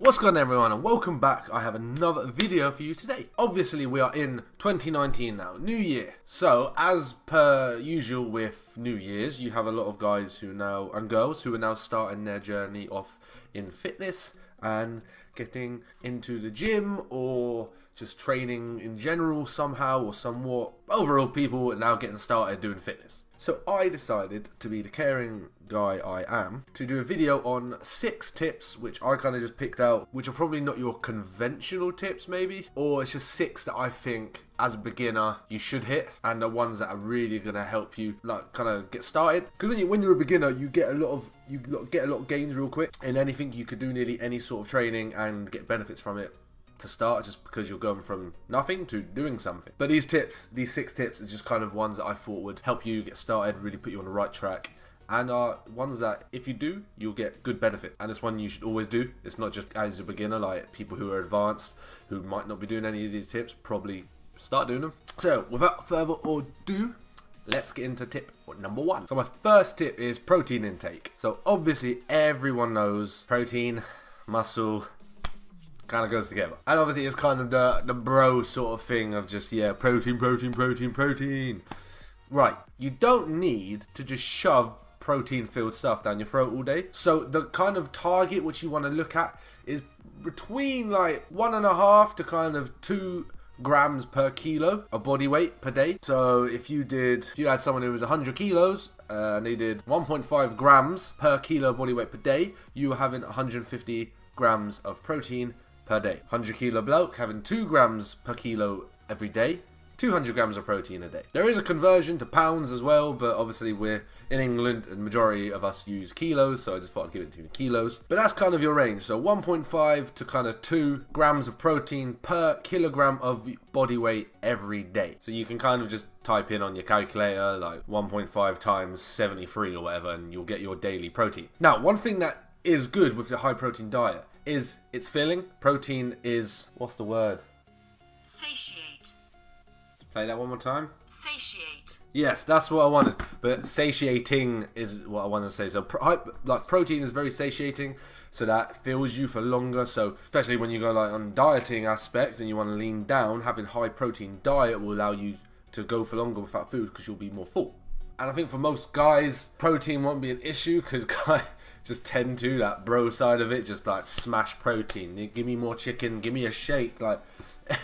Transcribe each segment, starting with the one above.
What's going on, everyone, and welcome back. I have another video for you today. Obviously we are in 2019 now, new year. So as per usual with New Year's, you have a lot of guys who now and girls who are now starting their journey off in fitness and getting into the gym or just training in general somehow or somewhat. Overall, people are now getting started doing fitness. So I decided, to be the caring guy I am, to do a video on 6 tips which I kind of just picked out, which are probably not your conventional tips maybe, or it's just 6 that I think as a beginner you should hit, and the ones that are really going to help you like kind of get started. Because when you're a beginner, you get a lot of gains real quick in anything. You could do nearly any sort of training and get benefits from it to start, just because you're going from nothing to doing something. But these 6 tips are just kind of ones that I thought would help you get started, really put you on the right track, and are ones that if you do, you'll get good benefits. And it's one you should always do. It's not just as a beginner, like people who are advanced who might not be doing any of these tips, probably start doing them. So without further ado, let's get into tip number 1. So my first tip is protein intake. So obviously everyone knows protein, muscle, kind of goes together, and obviously it's kind of the bro sort of thing of just, yeah, protein. Right, you don't need to just shove protein filled stuff down your throat all day. So the kind of target which you want to look at is between like 1.5 to kind of 2 grams per kilo of body weight per day. So if you had someone who was 100 kilos and they did 1.5 grams per kilo body weight per day, you were having 150 grams of protein per day. 100 kilo bloke having 2 grams per kilo every day, 200 grams of protein a day. There is a conversion to pounds as well, but obviously we're in England and majority of us use kilos, so I just thought I'd give it to you in kilos. But that's kind of your range. So 1.5 to kind of 2 grams of protein per kilogram of body weight every day. So you can kind of just type in on your calculator like 1.5 times 73 or whatever, and you'll get your daily protein. Now, one thing that is good with the high protein diet is it's filling. Protein is, what's the word? Satiate. Play that one more time. Satiate. Yes, that's what I wanted. But satiating is what I want to say. So protein is very satiating, so that fills you for longer. So especially when you go like on dieting aspect and you want to lean down, having high protein diet will allow you to go for longer without food because you'll be more full. And I think for most guys, protein won't be an issue because guys just tend to, that bro side of it, just like smash protein. Give me more chicken, give me a shake, like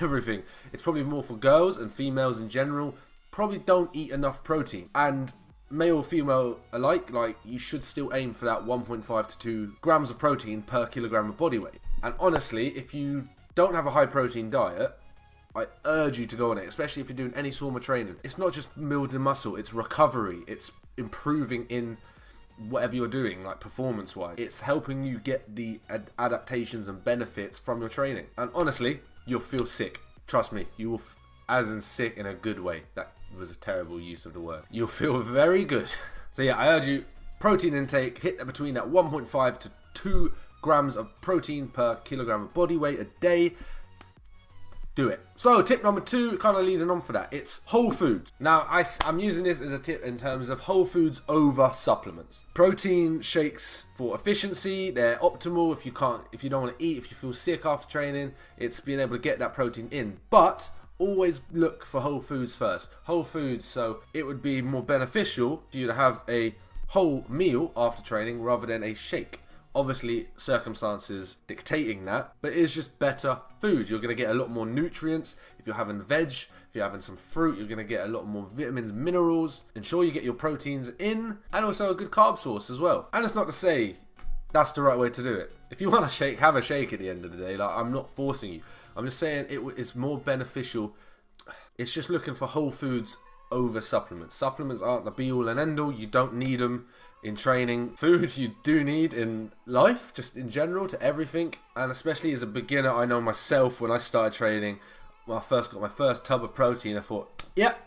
everything. It's probably more for girls, and females in general probably don't eat enough protein. And male, female alike, like you should still aim for that 1.5 to 2 grams of protein per kilogram of body weight. And honestly, if you don't have a high protein diet, I urge you to go on it, especially if you're doing any sort of training. It's not just building muscle, it's recovery, it's improving in whatever you're doing, like performance wise. It's helping you get the adaptations and benefits from your training. And honestly, you'll feel sick. Trust me, you will, as in sick in a good way. That was a terrible use of the word. You'll feel very good. So yeah, I urge you, protein intake, hit between that 1.5 to 2 grams of protein per kilogram of body weight a day. Do it. So tip number 2, kind of leading on for that, it's whole foods. Now I'm using this as a tip in terms of whole foods over supplements. Protein shakes for efficiency, they're optimal if you don't want to eat, if you feel sick after training, it's being able to get that protein in. But always look for whole foods first. Whole foods, so it would be more beneficial for you to have a whole meal after training rather than a shake. Obviously, circumstances dictating that, but it's just better food. You're going to get a lot more nutrients. If you're having veg, if you're having some fruit, you're going to get a lot more vitamins, minerals. Ensure you get your proteins in, and also a good carb source as well. And it's not to say that's the right way to do it. If you want a shake, have a shake at the end of the day. Like, I'm not forcing you. I'm just saying it's more beneficial. It's just looking for whole foods over supplements. Supplements aren't the be all and end all. You don't need them in training. Food you do need in life, just in general, to everything. And especially as a beginner, I know myself, when I started training, when I first got my first tub of protein, I thought, yep,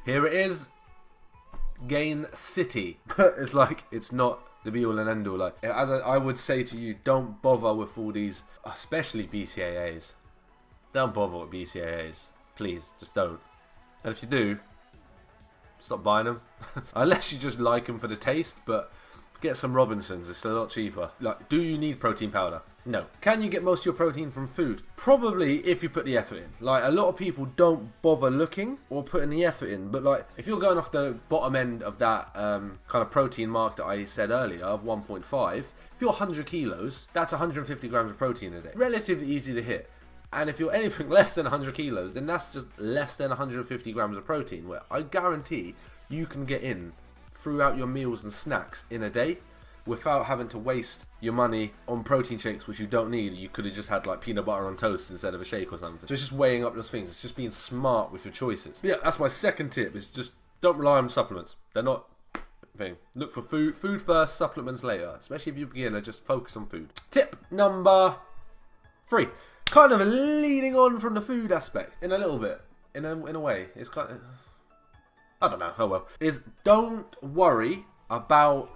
here it is, Gain City. But it's like, it's not the be all and end all. Like, as I would say to you, don't bother with all these, especially BCAAs. Don't bother with BCAAs. Please, just don't. And if you do, stop buying them. Unless you just like them for the taste, but get some Robinsons, it's a lot cheaper. Like, do you need protein powder? No. Can you get most of your protein from food? Probably, if you put the effort in. Like, a lot of people don't bother looking or putting the effort in. But, like, if you're going off the bottom end of that kind of protein mark that I said earlier of 1.5, if you're 100 kilos, that's 150 grams of protein a day. Relatively easy to hit. And if you're anything less than 100 kilos, then that's just less than 150 grams of protein, where I guarantee you can get in throughout your meals and snacks in a day without having to waste your money on protein shakes, which you don't need. You could have just had like peanut butter on toast instead of a shake or something. So it's just weighing up those things. It's just being smart with your choices. But yeah, that's my second tip, is just don't rely on supplements. They're not thing. Look for food first, supplements later. Especially if you're a beginner, just focus on food. Tip number 3. Kind of leading on from the food aspect in a little bit. In a way. It's kind of, I don't know, oh well. Is don't worry about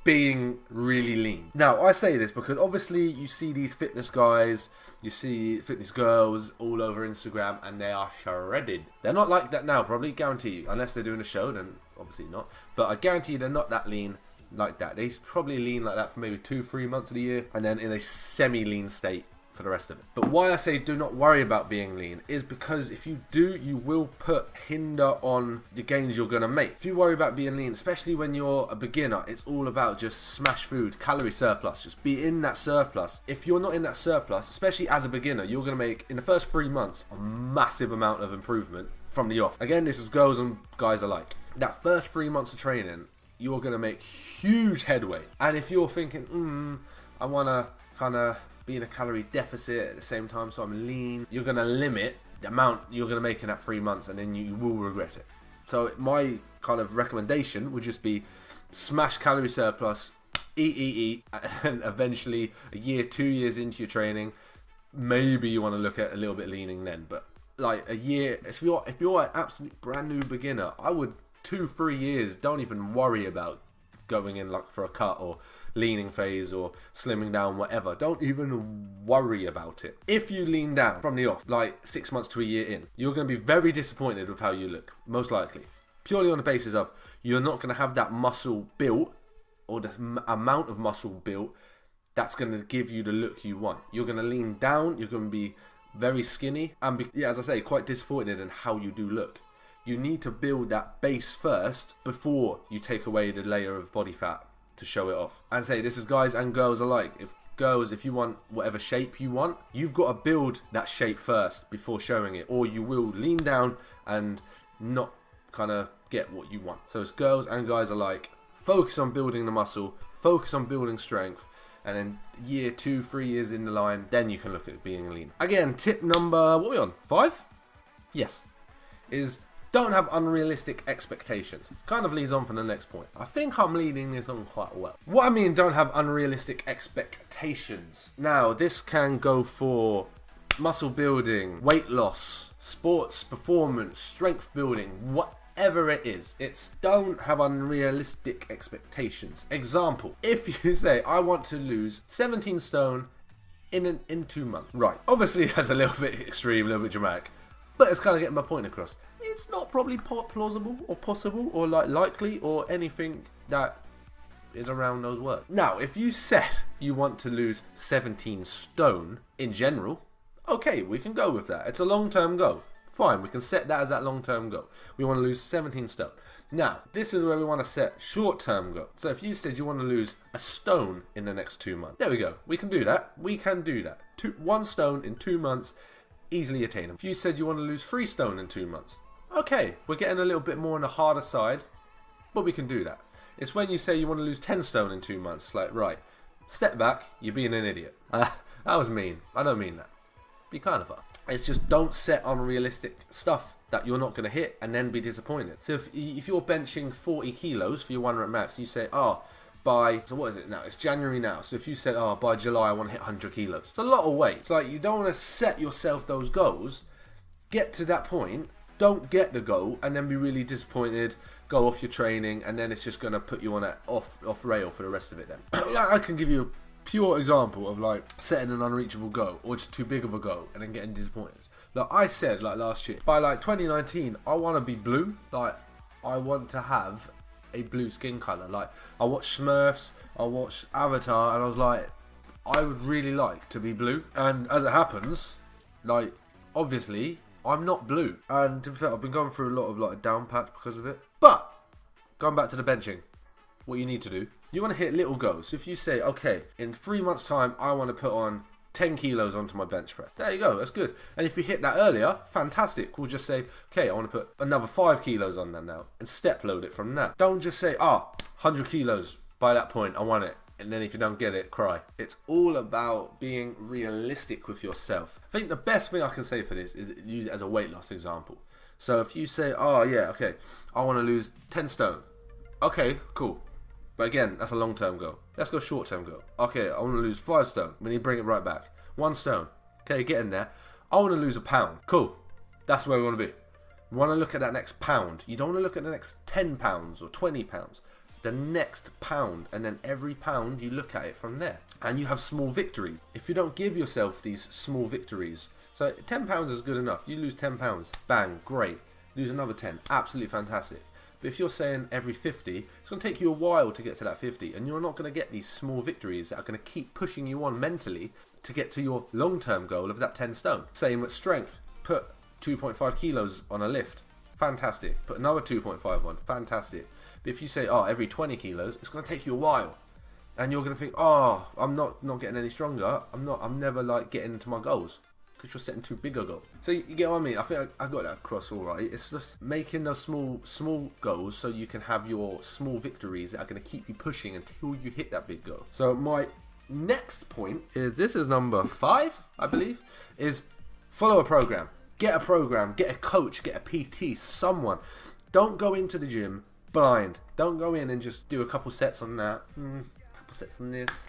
being really lean. Now, I say this because obviously you see these fitness guys, you see fitness girls all over Instagram, and they are shredded. They're not like that now, probably, guarantee you. Unless they're doing a show, then obviously not. But I guarantee you they're not that lean like that. They probably lean like that for maybe 2-3 months of the year, and then in a semi-lean state for the rest of it. But why I say do not worry about being lean is because if you do, you will put hinder on the gains you're going to make. If you worry about being lean, especially when you're a beginner, it's all about just smash food, calorie surplus, just be in that surplus. If you're not in that surplus, especially as a beginner, you're going to make, in the first 3 months, a massive amount of improvement from the off. Again, this is girls and guys alike. That first 3 months of training, you're going to make huge headway. And if you're thinking, I want to kind of be in a calorie deficit at the same time, so I'm lean, you're going to limit the amount you're going to make in that 3 months, and then you will regret it. So my kind of recommendation would just be smash calorie surplus, eat, and eventually a year, 2 years into your training, maybe you want to look at a little bit leaning then. But like a year, if you're an absolute brand new beginner, I would 2-3 years, don't even worry about going in like for a cut or leaning phase or slimming down, whatever. Don't even worry about it. If you lean down from the off, like 6 months to a year in, you're going to be very disappointed with how you look, most likely. Purely on the basis of you're not going to have that muscle built, or the amount of muscle built that's going to give you the look you want. You're going to lean down, you're going to be very skinny, and be, as I say, quite disappointed in how you do look. You need to build that base first before you take away the layer of body fat to show it off. And say, this is guys and girls alike. If you want whatever shape you want, you've got to build that shape first before showing it, or you will lean down and not kind of get what you want. So it's girls and guys alike. Focus on building the muscle, focus on building strength, and then year 2-3 years in the line, then you can look at being lean. Again, tip number, what are we on? 5? Yes. Is don't have unrealistic expectations. Kind of leads on from the next point. I think I'm leading this on quite well. What I mean, don't have unrealistic expectations. Now, this can go for muscle building, weight loss, sports performance, strength building, whatever it is. It's don't have unrealistic expectations. Example, if you say, I want to lose 17 stone in 2 months. Right, obviously that's a little bit extreme, a little bit dramatic, but it's kind of getting my point across. It's not probably plausible or possible or likely or anything that is around those words. Now, if you said you want to lose 17 stone in general, okay, we can go with that. It's a long-term goal. Fine, we can set that as that long-term goal. We want to lose 17 stone. Now, this is where we want to set short-term goal. So if you said you want to lose a stone in the next 2 months, there we go. We can do that. We can do that. 1 stone in 2 months, easily attainable. If you said you want to lose 3 stone in 2 months, okay, we're getting a little bit more on the harder side, but we can do that. It's when you say you want to lose 10 stone in 2 months, it's like, right, step back, you're being an idiot. That was mean. I don't mean that. Be kind of are. It's just don't set unrealistic stuff that you're not going to hit and then be disappointed. So if you're benching 40 kilos for your 1 rep max, you say, so what is it now? It's January now. So if you said, by July I want to hit 100 kilos. It's a lot of weight. It's like you don't want to set yourself those goals, get to that point, don't get the goal, and then be really disappointed, go off your training, and then it's just going to put you on an off rail for the rest of it then. I can give you a pure example of like setting an unreachable goal or just too big of a goal and then getting disappointed. Like I said like last year, by like 2019, I want to be blue. Like I want to have a blue skin color. Like I watched Smurfs, I watched Avatar, and I was like, I would really like to be blue. And as it happens, like, obviously, I'm not blue. And to be fair, I've been going through a lot of like a down patch because of it. But, going back to the benching, what you need to do, you want to hit little goals. So if you say, okay, in 3 months' time, I want to put on 10 kilos onto my bench press. There you go, that's good. And if you hit that earlier, fantastic. We'll just say, okay, I want to put another 5 kilos on that now and step load it from that. Don't just say, 100 kilos, by that point, I want it. And then if you don't get it, cry. It's all about being realistic with yourself. I think the best thing I can say for this is use it as a weight loss example. So if you say, oh yeah, okay, I want to lose 10 stone. Okay, cool. But again, that's a long-term goal. Let's go short-term goal. Okay, I want to lose 5 stone. Then you bring it right back. 1 stone. Okay, get in there. I want to lose a pound. Cool. That's where we want to be. You want to look at that next pound. You don't want to look at the next 10 pounds or 20 pounds. The next pound, and then every pound you look at it from there, and you have small victories. If you don't give yourself these small victories, so 10 pounds is good enough. You lose 10 pounds, bang, great. Lose another 10, absolutely fantastic. But if you're saying every 50, it's going to take you a while to get to that 50, and you're not going to get these small victories that are going to keep pushing you on mentally to get to your long-term goal of that 10 stone. Same with strength. Put 2.5 kilos on a lift, fantastic. Put another 2.5 on, fantastic. But if you say, every 20 kilos, it's going to take you a while. And you're going to think, I'm not getting any stronger. I'm never like getting to my goals. Because you're setting too big a goal. So you get what I mean? I think I got that across all right. It's just making those small goals so you can have your small victories that are going to keep you pushing until you hit that big goal. So my next point is, this is number 5, I believe, is follow a program. Get a program, get a coach, get a PT, someone. Don't go into the gym blind. Don't go in and just do a couple sets on that, couple sets on this,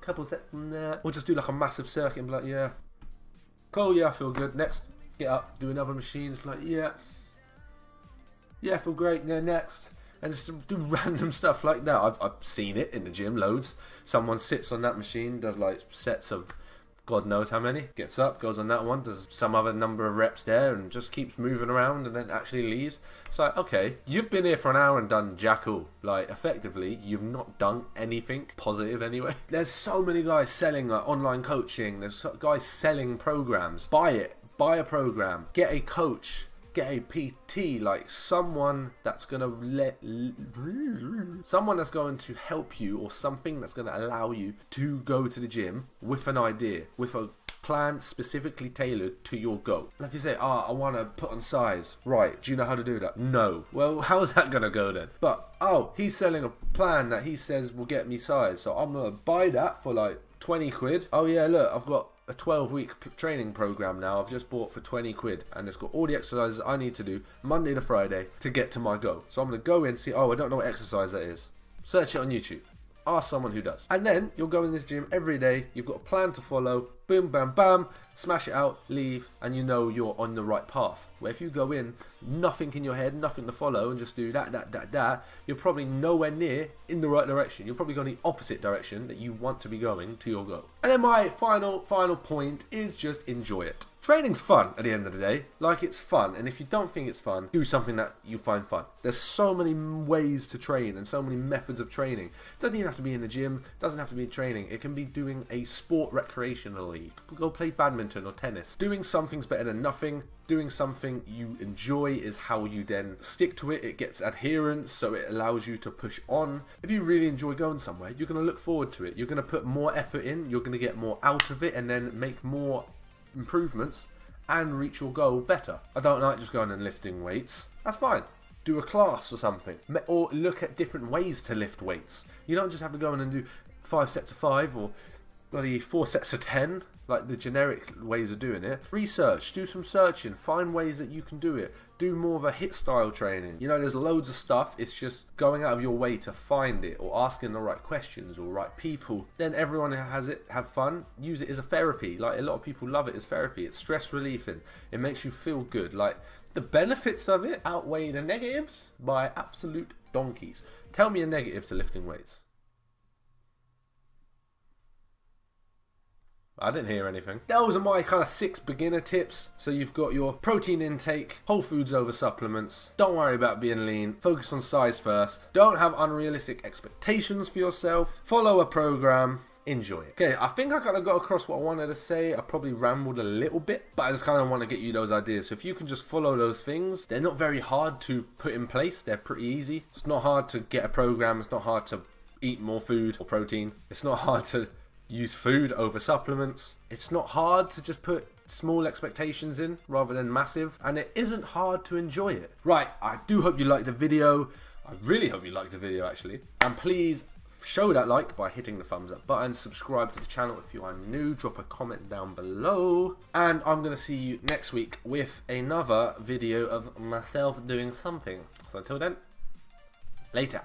couple sets on that, or just do like a massive circuit and be like, yeah, cool, yeah, I feel good. Next, get up, do another machine. It's like, yeah, I feel great. Yeah, next, and just do random stuff like that. I've seen it in the gym loads. Someone sits on that machine, does like sets of God knows how many, gets up, goes on that one, does some other number of reps there, and just keeps moving around, and then actually leaves. It's like, okay, you've been here for an hour and done jack all. Like, effectively, you've not done anything positive anyway. There's so many guys selling like online coaching. There's guys selling programs. Buy it. Buy a program. Get a coach. Get a PT, like someone that's going to help you, or something that's going to allow you to go to the gym with an idea, with a plan specifically tailored to your goal. And if you say, I want to put on size, right, do you know how to do that? No. Well, how's that going to go then? But, he's selling a plan that he says will get me size, so I'm going to buy that for like 20 quid. Oh yeah, look, I've got a 12-week training program now I've just bought for 20 quid, and it's got all the exercises I need to do Monday to Friday to get to my goal. So I'm going to go in and see, I don't know what exercise that is. Search it on YouTube. Ask someone who does. And then you'll go in this gym every day. You've got a plan to follow. Boom, bam, bam. Smash it out, leave, and you know you're on the right path. Where if you go in, nothing in your head, nothing to follow, and just do that, you're probably nowhere near in the right direction. You're probably going the opposite direction that you want to be going to your goal. And then my final point is just enjoy it. Training's fun at the end of the day. Like, it's fun, and if you don't think it's fun, do something that you find fun. There's so many ways to train and so many methods of training. It doesn't even have to be in the gym, it doesn't have to be training. It can be doing a sport recreationally. Go play badminton or tennis. Doing something's better than nothing. Doing something you enjoy is how you then stick to it. It gets adherence, so it allows you to push on. If you really enjoy going somewhere, you're going to look forward to it. You're going to put more effort in, you're going to get more out of it, and then make more improvements and reach your goal better. I don't like just going and lifting weights. That's fine. Do a class or something, or look at different ways to lift weights. You don't just have to go in and do 5 sets of 5 or bloody 4 sets of 10, like the generic ways of doing it. Research, do some searching, find ways that you can do it. Do more of a HIIT style training. You know, there's loads of stuff. It's just going out of your way to find it, or asking the right questions or right people. Then everyone has it, have fun, use it as a therapy. Like, a lot of people love it as therapy. It's stress relieving. It makes you feel good. Like, the benefits of it outweigh the negatives by absolute donkeys. Tell me a negative to lifting weights. I didn't hear anything. Those are my kind of 6 beginner tips. So you've got your protein intake, whole foods over supplements. Don't worry about being lean. Focus on size first. Don't have unrealistic expectations for yourself. Follow a program. enjoy it. Okay, I think I kind of got across what I wanted to say. I probably rambled a little bit, but I just kind of want to get you those ideas. So if you can just follow those things, they're not very hard to put in place. They're pretty easy. It's not hard to get a program. It's not hard to eat more food or protein. It's not hard to use food over supplements. It's not hard to just put small expectations in rather than massive, and it isn't hard to enjoy it. Right, I do hope you liked the video. I really hope you liked the video actually, and please show that like by hitting the thumbs up button. Subscribe to the channel if you are new. Drop a comment down below, and I'm gonna see you next week with another video of myself doing something. So until then, later.